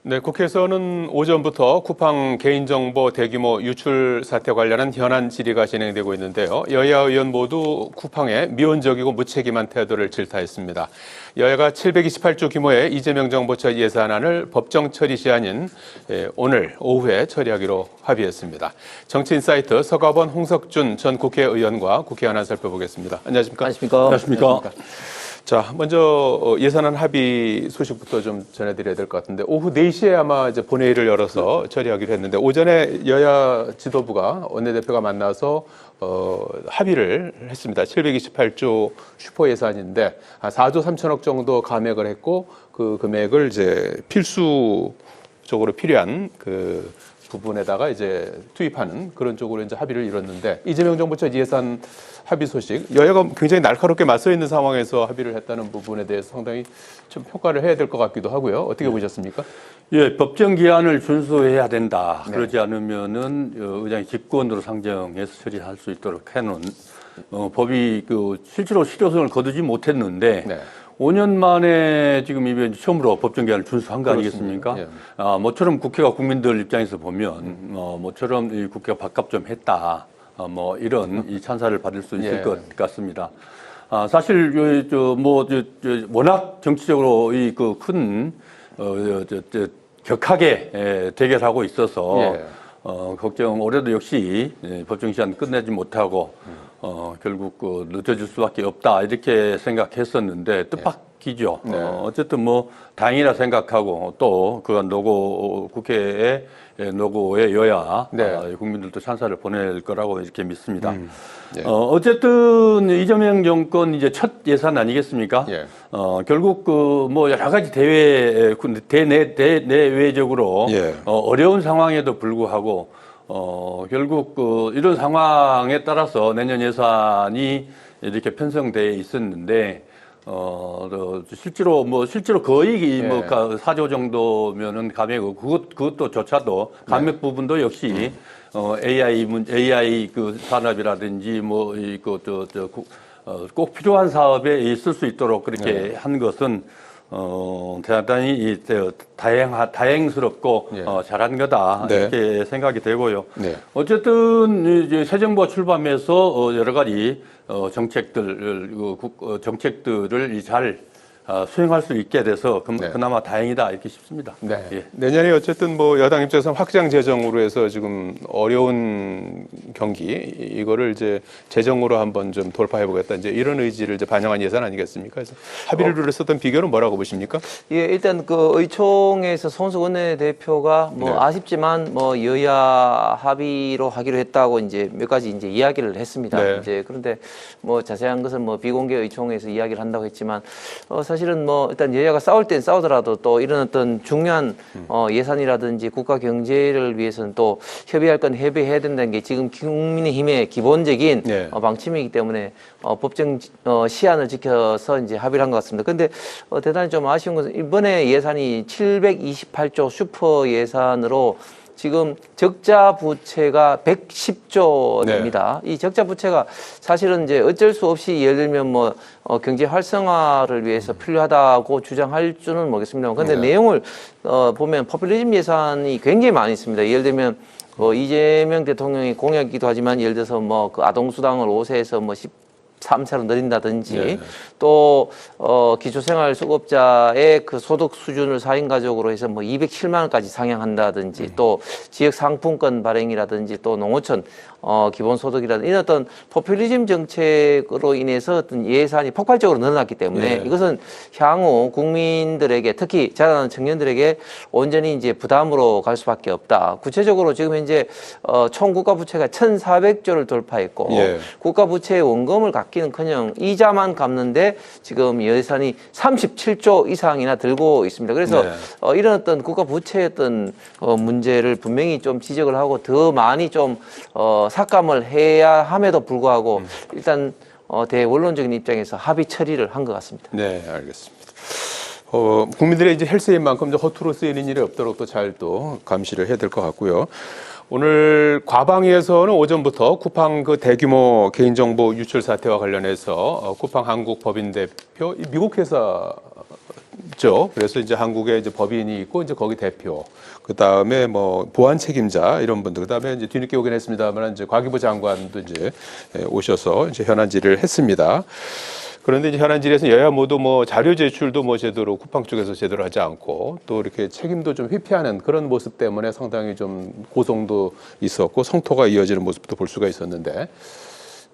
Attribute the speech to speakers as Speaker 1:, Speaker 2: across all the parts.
Speaker 1: 네, 국회에서는 오전부터 쿠팡 개인정보 대규모 유출 사태 관련한 현안 질의가 진행되고 있는데요. 여야 의원 모두 쿠팡의 미온적이고 무책임한 태도를 질타했습니다. 여야가 728조 규모의 이재명 정부처 예산안을 법정 처리 시한인 오늘 오후에 처리하기로 합의했습니다. 정치인사이트 서가번 홍석준 전 국회의원과 국회 현안 살펴보겠습니다. 안녕하십니까?
Speaker 2: 안녕하십니까?
Speaker 1: 자, 먼저 예산안 합의 소식부터 좀 전해드려야 될 것 같은데 오후 4시에 아마 이제 본회의를 열어서 처리하기로 했는데 오전에 여야 지도부가 원내대표가 만나서 합의를 했습니다. 728조 슈퍼 예산인데 4조 3천억 정도 감액을 했고 그 금액을 이제 필수적으로 필요한 그 부분에다가 이제 투입하는 그런 쪽으로 이제 합의를 이뤘는데 이재명 정부 첫 예산 합의 소식 여야가 굉장히 날카롭게 맞서 있는 상황에서 합의를 했다는 부분에 대해서 상당히 좀 평가를 해야 될 것 같기도 하고요. 어떻게 보셨습니까?
Speaker 2: 예, 법정 기한을 준수해야 된다.
Speaker 1: 네.
Speaker 2: 그러지 않으면은 의장이 직권으로 상정해서 처리할 수 있도록 해놓은 법이 실제로 실효성을 거두지 못했는데. 네. 5년 만에 지금 이번에 처음으로 법정 기한을 준수한 거 아니겠습니까? 예. 모처럼 국회가 국민들 입장에서 보면 모처럼 이 국회가 밥값 좀 했다. 이런 이 찬사를 받을 수 있을 것 같습니다. 사실 워낙 정치적으로 이 큰 격하게 대결하고 있어서 걱정 올해도 역시 법정 시한 끝내지 못하고 결국 늦어질 수밖에 없다 이렇게 생각했었는데 뜻밖이죠. 네. 어쨌든 다행이라 생각하고 또 그간 국회의 노고의 여야 국민들도 찬사를 보낼 거라고 이렇게 믿습니다. 어쨌든 이재명 정권 이제 첫 예산 아니겠습니까? 결국 여러 가지 대내외적으로 어려운 상황에도 불구하고 결국 이런 상황에 따라서 내년 예산이 이렇게 편성돼 있었는데 실제로 거의 4조 정도면은 감액 그것도조차도 감액 부분도 역시 AI 그 산업이라든지 꼭 필요한 사업에 있을 수 있도록 그렇게 한 것은 대단히 다행스럽고 잘한 거다 이렇게 생각이 되고요. 어쨌든 이제 새 정부가 출범해서 여러 가지 정책들을 잘 수행할 수 있게 돼서 그나마 다행이다 이렇게 싶습니다.
Speaker 1: 내년에 어쨌든 여당 입장에서는 확장 재정으로 해서 지금 어려운 경기 이거를 이제 재정으로 한번 좀 돌파해 보겠다 이제 이런 의지를 이제 반영한 예산 아니겠습니까? 그래서 합의를 했었던 비결은 뭐라고 보십니까?
Speaker 3: 예, 일단 그 의총에서 손석희 원내대표가 아쉽지만 여야 합의로 하기로 했다고 이제 몇 가지 이제 이야기를 했습니다. 이제 그런데 자세한 것은 비공개 의총에서 이야기를 한다고 했지만 사실은 일단 여야가 싸울 땐 싸우더라도 또 이런 어떤 중요한 예산이라든지 국가 경제를 위해서는 또 협의할 건 협의해야 된다는 게 지금 국민의힘의 기본적인 방침이기 때문에 법정 시한을 지켜서 이제 합의를 한 것 같습니다. 그런데 대단히 좀 아쉬운 것은 이번에 예산이 728조 슈퍼 예산으로 지금 적자 부채가 110조 됩니다. 이 적자 부채가 사실은 이제 어쩔 수 없이 예를 들면 경제 활성화를 위해서 필요하다고 주장할 줄은 모르겠습니다만 근데 내용을 보면 포퓰리즘 예산이 굉장히 많이 있습니다. 예를 들면 이재명 대통령이 공약이기도 하지만 예를 들어서 그 아동수당을 5세에서 13세로 늘린다든지 또 기초생활수급자의 그 소득 수준을 4인 가족으로 해서 207만 원까지 상향한다든지 또 지역 상품권 발행이라든지 또 농어촌 기본소득이라든지 이런 어떤 포퓰리즘 정책으로 인해서 어떤 예산이 폭발적으로 늘어났기 때문에 이것은 향후 국민들에게 특히 자라나는 청년들에게 온전히 이제 부담으로 갈 수밖에 없다. 구체적으로 지금 현재 총 국가 부채가 1,400조를 돌파했고 국가 부채의 원금을 갚기는커녕 이자만 갚는데 지금 예산이 37조 이상이나 들고 있습니다. 그래서 이런 어떤 국가 부채의 어떤 문제를 분명히 좀 지적을 하고 더 많이 좀 삭감을 해야 함에도 불구하고 일단 대원론적인 입장에서 합의 처리를 한 것 같습니다.
Speaker 1: 네, 알겠습니다. 국민들의 이제 헬스인 만큼 허투루 쓰이는 일이 없도록 또 잘 또 감시를 해야 될 것 같고요. 오늘 과방위에서는 오전부터 쿠팡 그 대규모 개인정보 유출 사태와 관련해서 쿠팡 한국 법인 대표 미국 회사 있죠. 그래서 이제 한국에 이제 법인이 있고 이제 거기 대표, 그 다음에 뭐 보안 책임자 이런 분들, 그 다음에 이제 뒤늦게 오긴 했습니다만 이제 과기부 장관도 이제 오셔서 이제 현안 질의를 했습니다. 그런데 이제 현안 질의에서 여야 모두 뭐 자료 제출도 뭐 제대로 쿠팡 쪽에서 제대로 하지 않고 또 이렇게 책임도 좀 회피하는 그런 모습 때문에 상당히 좀 고성도 있었고 성토가 이어지는 모습도 볼 수가 있었는데.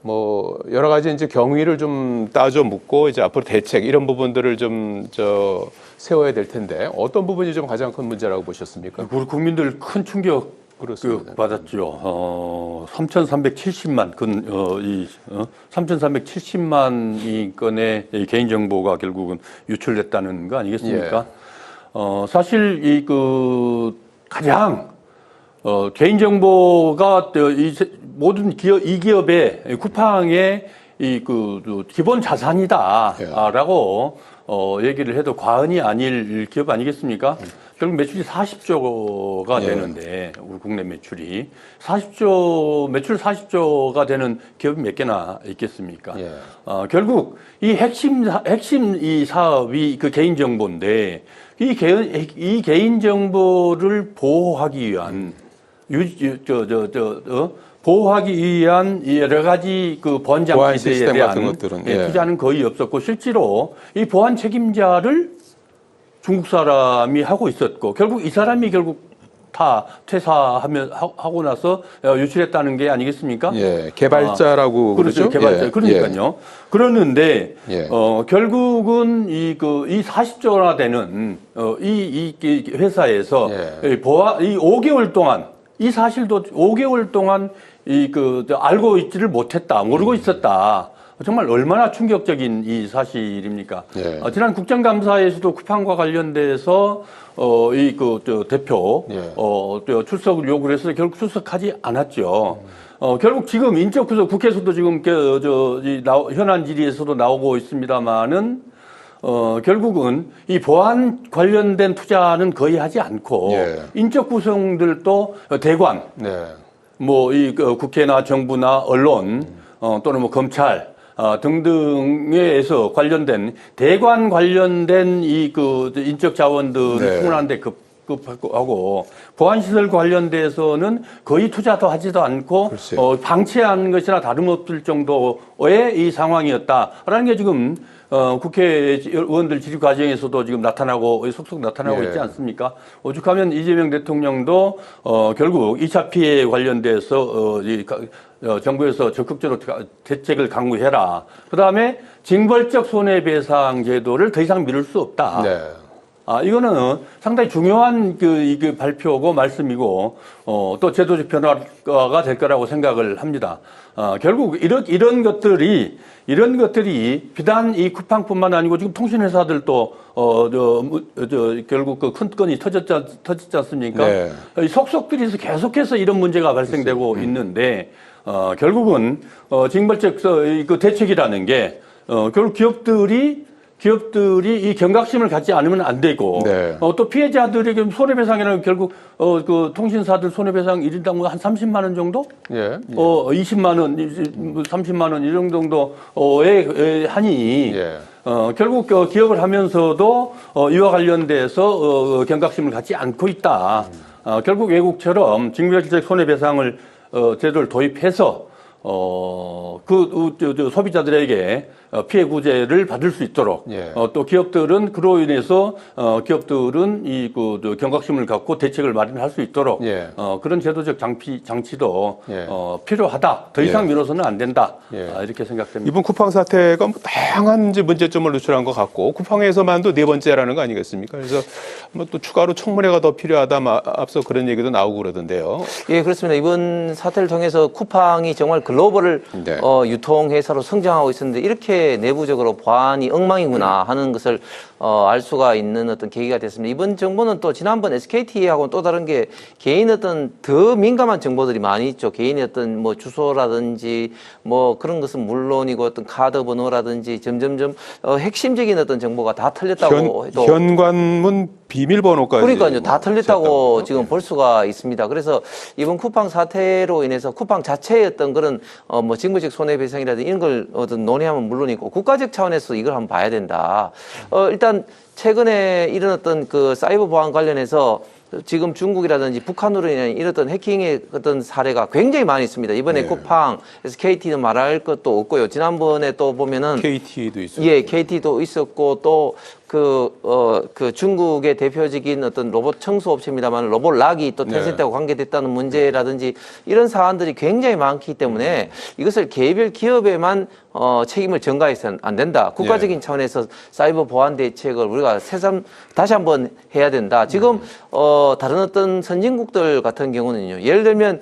Speaker 1: 뭐 여러 가지 이제 경위를 좀 따져 묻고 이제 앞으로 대책 이런 부분들을 좀 세워야 될 텐데 어떤 부분이 좀 가장 큰 문제라고 보셨습니까?
Speaker 2: 우리 국민들 큰 충격
Speaker 1: 그렇습니다.
Speaker 2: 받았죠. 3,370만 3,370만 건의 개인 정보가 결국은 유출됐다는 거 아니겠습니까? 사실 가장 개인 정보가 모든 이 기업의 쿠팡의 기본 자산이다라고 얘기를 해도 과언이 아닐 기업 아니겠습니까? 결국 매출이 40조가 되는데 우리 국내 매출이 매출 40조가 되는 기업이 몇 개나 있겠습니까? 결국 이 핵심 이 사업이 그 개인 정보인데 이 개인 정보를 보호하기 위한 보호하기 위한 여러 가지 그 보안 장치들에 대한 투자는 거의 없었고 실제로 이 보안 책임자를 중국 사람이 하고 있었고 결국 이 사람이 다 하고 나서 유출했다는 게 아니겠습니까?
Speaker 1: 개발자라고
Speaker 2: 그렇죠. 개발자. 그러니까요. 그러는데 결국은 이 40조나 되는 이 회사에서 이 5개월 동안 이 사실도 5개월 동안 알고 있지를 못했다, 모르고 있었다. 정말 얼마나 충격적인 이 사실입니까? 지난 국정감사에서도 쿠팡과 관련돼서 대표 출석을 요구를 해서 결국 출석하지 않았죠. 결국 지금 인적 구속 국회에서도 지금 현안 질의에서도 나오고 있습니다만은 결국은 이 보안 관련된 투자는 거의 하지 않고 인적 구성들도 대관, 국회나 정부나 언론 또는 뭐 검찰 등등에서 관련된 대관 관련된 인적 자원들을 충원하는데 급하고 보안시설 관련돼서는 거의 투자도 하지도 않고 방치한 것이나 다름없을 정도의 이 상황이었다라는 게 지금 국회의원들 질의 과정에서도 지금 속속 나타나고 있지 않습니까? 오죽하면 이재명 대통령도 결국 2차 피해 관련돼서 정부에서 적극적으로 대책을 강구해라. 그다음에 징벌적 손해배상 제도를 더 이상 미룰 수 없다. 이거는 상당히 중요한 발표고 말씀이고 또 제도적 변화가 될 거라고 생각을 합니다. 결국 이런 것들이 비단 이 쿠팡뿐만 아니고 지금 통신회사들도 결국 큰 건이 터졌지 않습니까? 이 속속들이서 계속해서 이런 문제가 발생되고 있는데 결국은 징벌적 대책이라는 게 결국 기업들이 이 경각심을 갖지 않으면 안 되고 또 피해자들에게 손해배상이라는 결국 통신사들 손해배상 1인당 한 30만 원 정도? 20만 원, 30만 원 이 정도의 하니 결국 기업을 하면서도 이와 관련돼서 경각심을 갖지 않고 있다. 결국 외국처럼 징벌적 손해배상을 제도를 도입해서 소비자들에게 피해 구제를 받을 수 있도록 또 기업들은 그로 인해서 기업들은 경각심을 갖고 대책을 마련할 수 있도록 그런 제도적 장치도 필요하다. 더 이상 미뤄서는 안 된다. 이렇게 생각됩니다.
Speaker 1: 이번 쿠팡 사태가 뭐 다양한 문제점을 노출한 것 같고 쿠팡에서만도 네 번째라는 거 아니겠습니까? 그래서 뭐 또 추가로 청문회가 더 필요하다. 앞서 그런 얘기도 나오고 그러던데요.
Speaker 3: 예, 그렇습니다. 이번 사태를 통해서 쿠팡이 정말 글로벌 유통회사로 성장하고 있었는데 이렇게 내부적으로 보안이 엉망이구나 하는 것을 알 수가 있는 어떤 계기가 됐습니다. 이번 정보는 또 지난번 SKT하고는 또 다른 게 개인 어떤 더 민감한 정보들이 많이 있죠. 개인의 어떤 뭐 주소라든지 뭐 그런 것은 물론이고 어떤 카드 번호라든지 점점점 핵심적인 어떤 정보가 다 털렸다고 해도
Speaker 1: 현관문 비밀번호까지.
Speaker 3: 그러니까요. 다 틀렸다고
Speaker 1: 지었다고.
Speaker 3: 지금 볼 수가 있습니다. 그래서 이번 쿠팡 사태로 인해서 쿠팡 자체의 어떤 그런 뭐 직무적 손해배상이라든지 이런 걸 어떤 논의하면 물론이고 국가적 차원에서 이걸 한번 봐야 된다. 일단 최근에 이런 어떤 그 사이버 보안 관련해서 지금 중국이라든지 북한으로 인한 이런 해킹의 어떤 사례가 굉장히 많이 있습니다. 이번에
Speaker 1: 네.
Speaker 3: 쿠팡, KT는 말할 것도 없고요. 지난번에 또 보면은
Speaker 1: KT도 있어요.
Speaker 3: 예, KT도 있었고 또 그 중국의 대표적인 어떤 로봇 청소 업체입니다만 로봇 락이 또
Speaker 1: 네.
Speaker 3: 텐센트하고 관계됐다는 문제라든지 이런 사안들이 굉장히 많기 때문에 이것을 개별 기업에만 책임을 전가해서는 안 된다. 국가적인 차원에서 사이버 보안 대책을 우리가 새삼 다시 한번 해야 된다. 지금 다른 어떤 선진국들 같은 경우는요. 예를 들면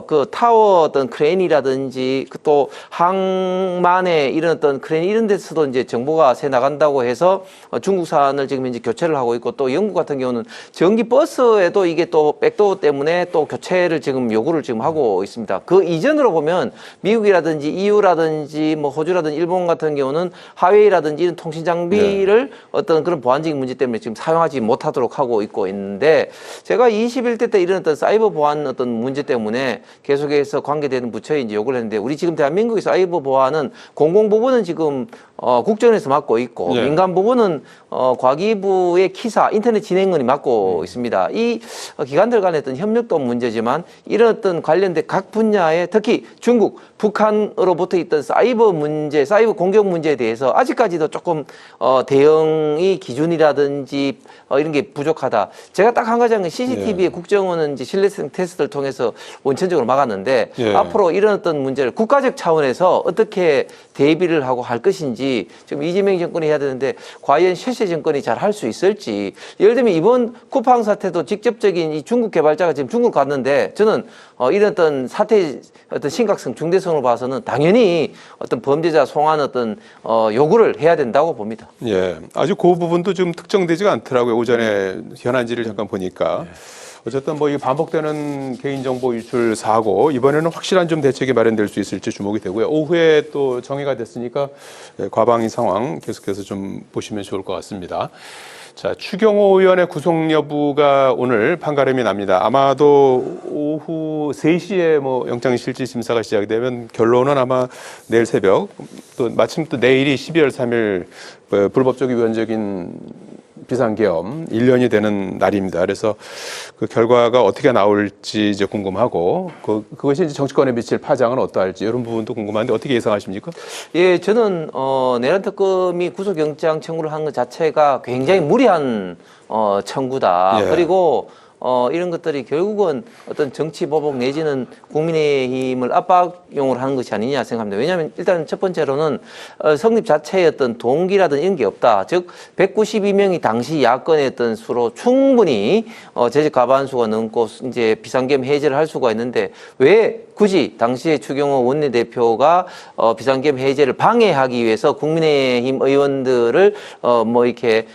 Speaker 3: 그 타워 어떤 크레인이라든지 또 항만의 이런 어떤 크레인 이런 데서도 이제 정보가 새 나간다고 해서 중국산을 지금 이제 교체를 하고 있고 또 영국 같은 경우는 전기 버스에도 이게 또 백도어 때문에 또 교체를 지금 요구를 지금 하고 있습니다. 그 이전으로 보면 미국이라든지 EU라든지 뭐 호주라든지 일본 같은 경우는 하웨이라든지 이런 통신 장비를 어떤 그런 보안적인 문제 때문에 지금 사용하지 못하도록 하고 있고 있는데 제가 21대 때 이런 어떤 사이버 보안 어떤 문제 때문에 계속해서 관계되는 부처에 이제 요구를 했는데 우리 지금 대한민국의 사이버 보안은 공공 부분은 지금 국정원에서 맡고 있고
Speaker 1: 네.
Speaker 3: 민간 부분은 과기부의 키사 인터넷 진행원이 맡고 있습니다. 이 기관들 간의 어떤 협력도 문제지만 이런 어떤 관련된 각 분야의 특히 중국, 북한으로부터 있던 사이버 문제, 사이버 공격 문제에 대해서 아직까지도 조금 대응이 기준이라든지 이런 게 부족하다. 제가 딱 한 가지 한 건 CCTV의 국정원은 이제 신뢰성 테스트를 통해서 원천적으로 막았는데
Speaker 1: 예.
Speaker 3: 앞으로 이런 어떤 문제를 국가적 차원에서 어떻게 대비를 하고 할 것인지 지금 이재명 정권이 해야 되는데 과연 실세 정권이 잘 할 수 있을지. 예를 들면 이번 쿠팡 사태도 직접적인 이 중국 개발자가 지금 중국 갔는데 저는 이런 어떤 사태의 어떤 심각성, 중대성으로 봐서는 당연히 어떤 범죄자 송환 어떤 요구를 해야 된다고 봅니다.
Speaker 1: 예, 아주 그 부분도 좀 특정되지가 않더라고요. 오전에 현안지를 잠깐 보니까. 어쨌든 뭐 이 반복되는 개인정보 유출 사고 이번에는 확실한 좀 대책이 마련될 수 있을지 주목이 되고요. 오후에 또 정의가 됐으니까 과방위 상황 계속해서 좀 보시면 좋을 것 같습니다. 자, 추경호 의원의 구속 여부가 오늘 판가름이 납니다. 아마도 오후 3시에 뭐 영장실질 심사가 시작이 되면 결론은 아마 내일 새벽 또 마침 또 내일이 12월 3일 불법적 위헌적인 비상계엄 1년이 되는 날입니다. 그래서 그 결과가 어떻게 나올지 이제 궁금하고 그것이 이제 정치권에 미칠 파장은 어떠할지 이런 부분도 궁금한데 어떻게 예상하십니까?
Speaker 3: 예, 저는 내란 특검이 구속영장 청구를 한 것 자체가 굉장히 무리한 청구다.
Speaker 1: 예.
Speaker 3: 그리고 이런 것들이 결국은 어떤 정치 보복 내지는 국민의힘을 압박용으로 하는 것이 아니냐 생각합니다. 왜냐하면 일단 첫 번째로는 성립 자체의 어떤 동기라든 이런 게 없다. 즉 192명이 당시 야권의 어떤 수로 충분히 재적 과반수가 넘고 이제 비상계엄 해제를 할 수가 있는데 왜 굳이 당시에 추경호 원내대표가 비상계엄 해제를 방해하기 위해서 국민의힘 의원들을 뭐 이렇게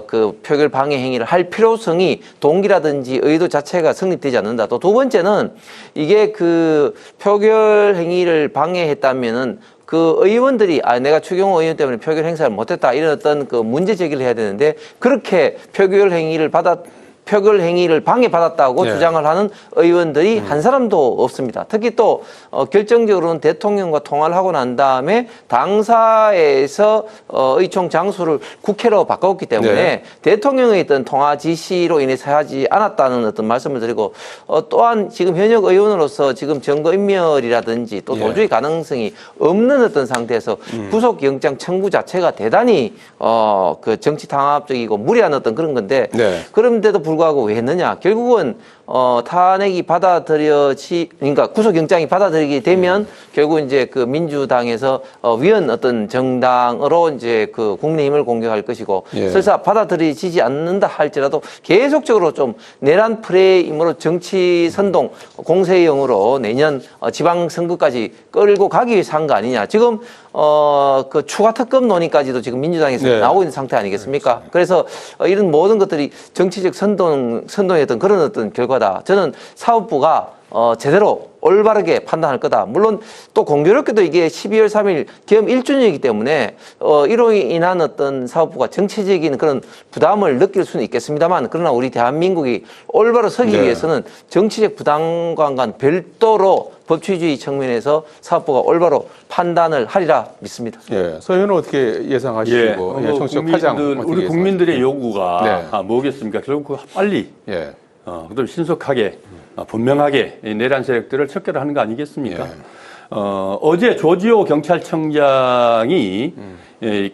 Speaker 3: 그 표결 방해 행위를 할 필요성이 동기라든지 의도 자체가 성립되지 않는다. 또 두 번째는 이게 그 표결 행위를 방해했다면은 그 의원들이 내가 추경호 의원 때문에 표결 행사를 못했다 이런 어떤 그 문제 제기를 해야 되는데 그렇게 표결 행위를 방해받았다고
Speaker 1: 네.
Speaker 3: 주장을 하는 의원들이 한 사람도 없습니다. 특히 또 결정적으로는 대통령과 통화를 하고 난 다음에 당사에서 의총 장소를 국회로 바꿨기 때문에
Speaker 1: 네.
Speaker 3: 대통령의 어떤 통화 지시로 인해서 하지 않았다는 어떤 말씀을 드리고 또한 지금 현역 의원으로서 지금 증거인멸이라든지 또 도주의 가능성이 없는 어떤 상태에서 구속영장 청구 자체가 대단히 그 정치 탄압적이고 무리한 어떤 그런 건데
Speaker 1: 네.
Speaker 3: 그런데도 불구하고 왜 했느냐? 결국은 탄핵이 그러니까 구속영장이 받아들이게 되면 결국 이제 그 민주당에서 위헌 어떤 정당으로 이제 그 국민의힘을 공격할 것이고
Speaker 1: 예.
Speaker 3: 설사 받아들이지 않는다 할지라도 계속적으로 좀 내란 프레임으로 정치 선동 공세형으로 내년 지방선거까지 끌고 가기 위해서 한 거 아니냐. 지금 그 추가 특검 논의까지도 지금 민주당에서
Speaker 1: 네.
Speaker 3: 나오고 있는 상태 아니겠습니까? 그래서 이런 모든 것들이 정치적 선동의 어떤 그런 어떤 결과다. 저는 사법부가 제대로 올바르게 판단할 거다. 물론 또 공교롭게도 이게 12월 3일 기업 1주년이기 때문에 이로 인한 어떤 사법부가 정치적인 그런 부담을 느낄 수는 있겠습니다만, 그러나 우리 대한민국이 올바로 서기
Speaker 1: 네.
Speaker 3: 위해서는 정치적 부담과는 별도로 법치주의 측면에서 사법부가 올바로 판단을 하리라 믿습니다.
Speaker 1: 예, 서 의원은 어떻게 예상하시고 정치적 파장 어떻게
Speaker 2: 우리 국민들의 요구가
Speaker 1: 네.
Speaker 2: 뭐겠습니까? 결국 빨리
Speaker 1: 예.
Speaker 2: 그다음 신속하게 분명하게 이 내란 세력들을 척결하는 거 아니겠습니까?
Speaker 1: 예.
Speaker 2: 어제 조지호 경찰청장이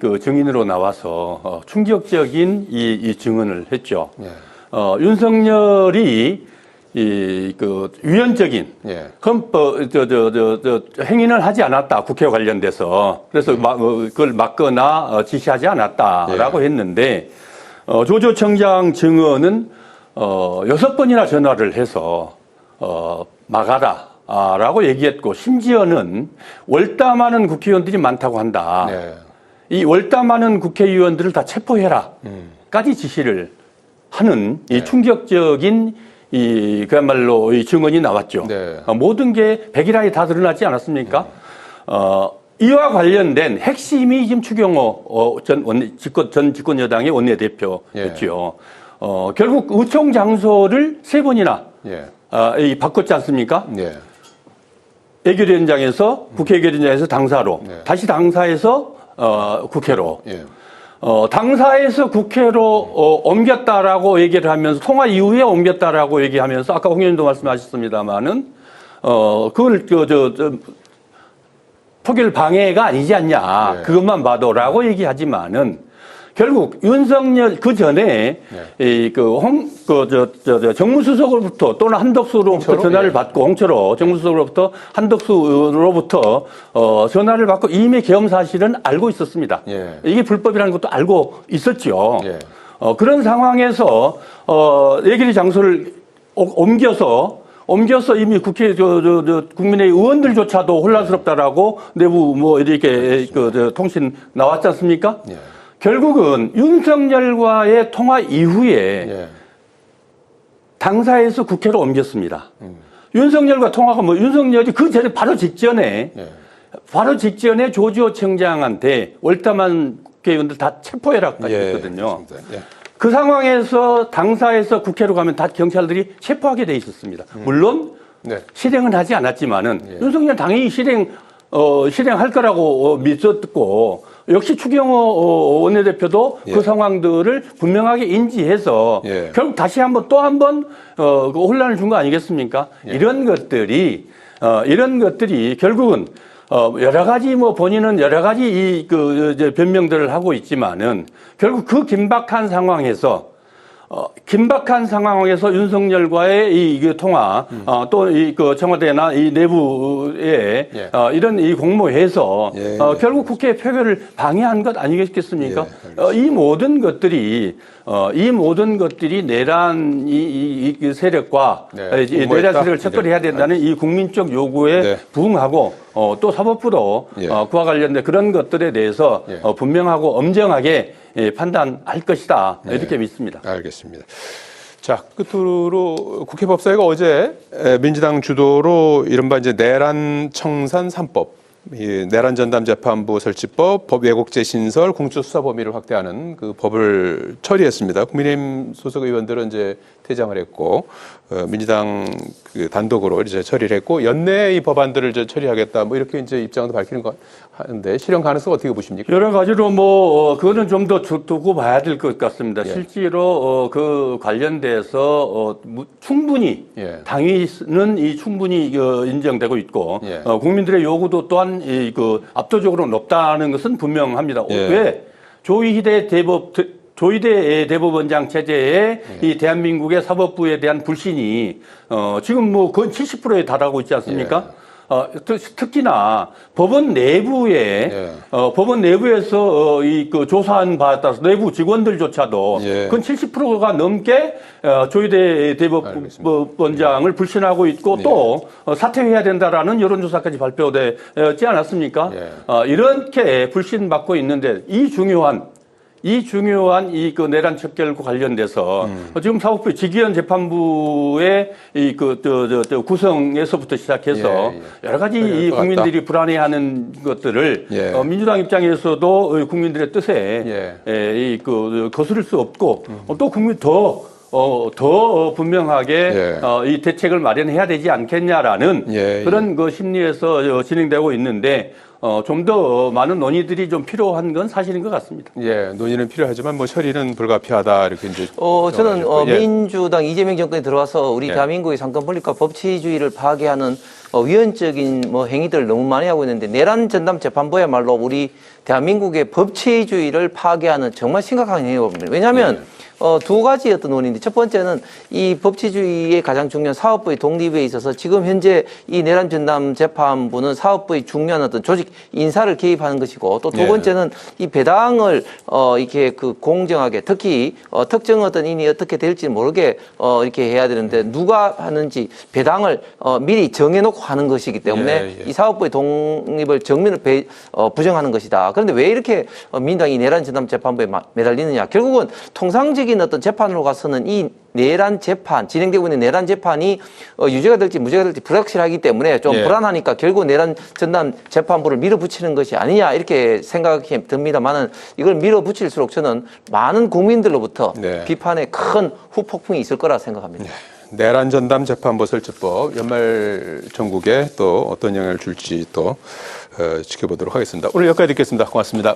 Speaker 2: 그 증인으로 나와서 충격적인 이 증언을 했죠.
Speaker 1: 예.
Speaker 2: 윤석열이 그 위헌적인
Speaker 1: 예.
Speaker 2: 행위를 하지 않았다, 국회 관련돼서. 그래서 그걸 막거나 지시하지 않았다라고 했는데, 조지호 청장 증언은 6번이나 전화를 해서 막아라 라고 얘기했고, 심지어는 월담하는 국회의원들이 많다고 한다.
Speaker 1: 네.
Speaker 2: 이 월담하는 국회의원들을 다 체포해라까지 지시를 하는 이 충격적인 그야말로 이 증언이 나왔죠.
Speaker 1: 네.
Speaker 2: 모든 게 백일하에 다 드러나지 않았습니까? 이와 관련된 핵심이 지금 추경호 전 집권 여당의 원내대표였죠. 결국 의총 장소를 3번이나 바꿨지 않습니까?
Speaker 1: 예.
Speaker 2: 예결위원장에서 국회 예결위원장에서 당사로, 다시 당사에서 국회로.
Speaker 1: 예.
Speaker 2: 당사에서 국회로 옮겼다라고 얘기를 하면서, 통화 이후에 옮겼다라고 얘기하면서, 아까 홍 의원도 말씀하셨습니다만은 그걸 표결 방해가 아니지 않냐,
Speaker 1: 네.
Speaker 2: 그것만 봐도라고 얘기하지만은, 결국 윤석열 그 전에 정무수석으로부터 또는 한덕수로부터 전화를 받고, 홍철호 정무수석으로부터 한덕수로부터 전화를 받고 이미 계엄 사실은 알고 있었습니다.
Speaker 1: 예.
Speaker 2: 이게 불법이라는 것도 알고 있었죠.
Speaker 1: 예.
Speaker 2: 그런 상황에서 예결위 장소를 옮겨서 이미 국회 국민의 의원들조차도 혼란스럽다라고 내부 이렇게 통신 나왔지 않습니까?
Speaker 1: 예.
Speaker 2: 결국은 윤석열과의 통화 이후에
Speaker 1: 예.
Speaker 2: 당사에서 국회로 옮겼습니다. 윤석열과 통화가 윤석열이 그 전에 바로 직전에 조지호 청장한테 월담한 국회의원들 다 체포해라까지 했거든요.
Speaker 1: 예.
Speaker 2: 그 상황에서 당사에서 국회로 가면 다 경찰들이 체포하게 돼 있었습니다. 물론 실행은 하지 않았지만은 윤석열 당연히 실행할 거라고 믿었고, 역시 추경호 원내대표도 그 상황들을 분명하게 인지해서 결국 다시 한번 또 한 번 혼란을 준 거 아니겠습니까? 이런 것들이 결국은 여러 가지 본인은 여러 가지 변명들을 하고 있지만은, 결국 그 긴박한 상황에서 윤석열과의 이 통화, 또 청와대나 이 내부의 이런 이 공모해서 결국 국회 표결을 방해한 것 아니겠습니까? 이 모든 것들이 내란 이 세력과 내란 세력을 척결해야 된다는 이 국민적 요구에 부응하고, 또 사법부도 그와 관련된 그런 것들에 대해서 분명하고 엄정하게 판단할 것이다, 이렇게 믿습니다.
Speaker 1: 알겠습니다. 자, 끝으로 국회 법사위가 어제 민주당 주도로 이른바 이제 내란 청산 3법, 내란 전담 재판부 설치법, 법 왜곡죄 신설, 공수처 범위를 확대하는 그 법을 처리했습니다. 국민의힘 소속 의원들은 이제 퇴장을 했고, 민주당 단독으로 이제 처리를 했고, 연내 이 법안들을 이제 처리하겠다, 이렇게 이제 입장도 밝히는 거 하는데, 실현 가능성 어떻게 보십니까?
Speaker 2: 여러 가지로 그거는 좀 더 두고 봐야 될 것 같습니다. 실제로 그 관련돼서 충분히 당위는 충분히 인정되고 있고, 국민들의 요구도 또한 압도적으로 높다는 것은 분명합니다. 왜 조희대 대법원장 체제의 이 대한민국의 사법부에 대한 불신이 지금 거의 70%에 달하고 있지 않습니까? 특히나 법원 내부에서 조사한 바에 따라서 내부 직원들조차도 그건 70%가 넘게 조희대 대법원장을 불신하고 있고, 또 사퇴해야 된다라는 여론조사까지 발표되지 않았습니까? 이렇게 불신받고 있는데, 이 중요한 이 중요한 이 그 내란 척결과 관련돼서 지금 사법부 직위원 재판부의 이 그 구성에서부터 시작해서 여러 가지 이 국민들이 불안해하는 것들을 민주당 입장에서도 국민들의 뜻에 이 그 거스를 수 없고 또 국민 더 분명하게 이 대책을 마련해야 되지 않겠냐라는 그런 그 심리에서 진행되고 있는데 좀 더 많은 논의들이 좀 필요한 건 사실인 것 같습니다.
Speaker 1: 예, 논의는 필요하지만 뭐 처리는 불가피하다 이렇게 이제.
Speaker 3: 저는 민주당 이재명 정권이 들어와서 우리 대한민국의 상권 분립과 법치주의를 파괴하는 위헌적인 뭐 행위들을 너무 많이 하고 있는데 내란 전담 재판부야말로 우리 대한민국의 법치주의를 파괴하는 정말 심각한 행위입니다. 왜냐하면 두 가지 어떤 원인인데 첫 번째는 이 법치주의의 가장 중요한 사법부의 독립에 있어서 지금 현재 이 내란 전담 재판부는 사법부의 중요한 어떤 조직 인사를 개입하는 것이고 또 두 번째는 이 배당을 이렇게 그 공정하게 특히 특정 어떤 인이 어떻게 될지 모르게 이렇게 해야 되는데 누가 하는지 배당을 미리 정해놓고 하는 것이기 때문에 이 사법부의 독립을 정면을 부정하는 것이다. 그런데 왜 이렇게 민주당이 내란 전담 재판부에 매달리느냐? 결국은 통상적인 어떤 재판으로 가서는 이 내란 재판, 진행되고 있는 내란 재판이 유죄가 될지 무죄가 될지 불확실하기 때문에 좀 불안하니까 결국 내란 전담 재판부를 밀어붙이는 것이 아니냐 이렇게 생각이 듭니다만은 이걸 밀어붙일수록 저는 많은 국민들로부터 비판의 큰 후폭풍이 있을 거라 생각합니다.
Speaker 1: 내란 전담 재판부 설치법 연말 전국에 또 어떤 영향을 줄지 또 지켜보도록 하겠습니다. 오늘 여기까지 듣겠습니다. 고맙습니다.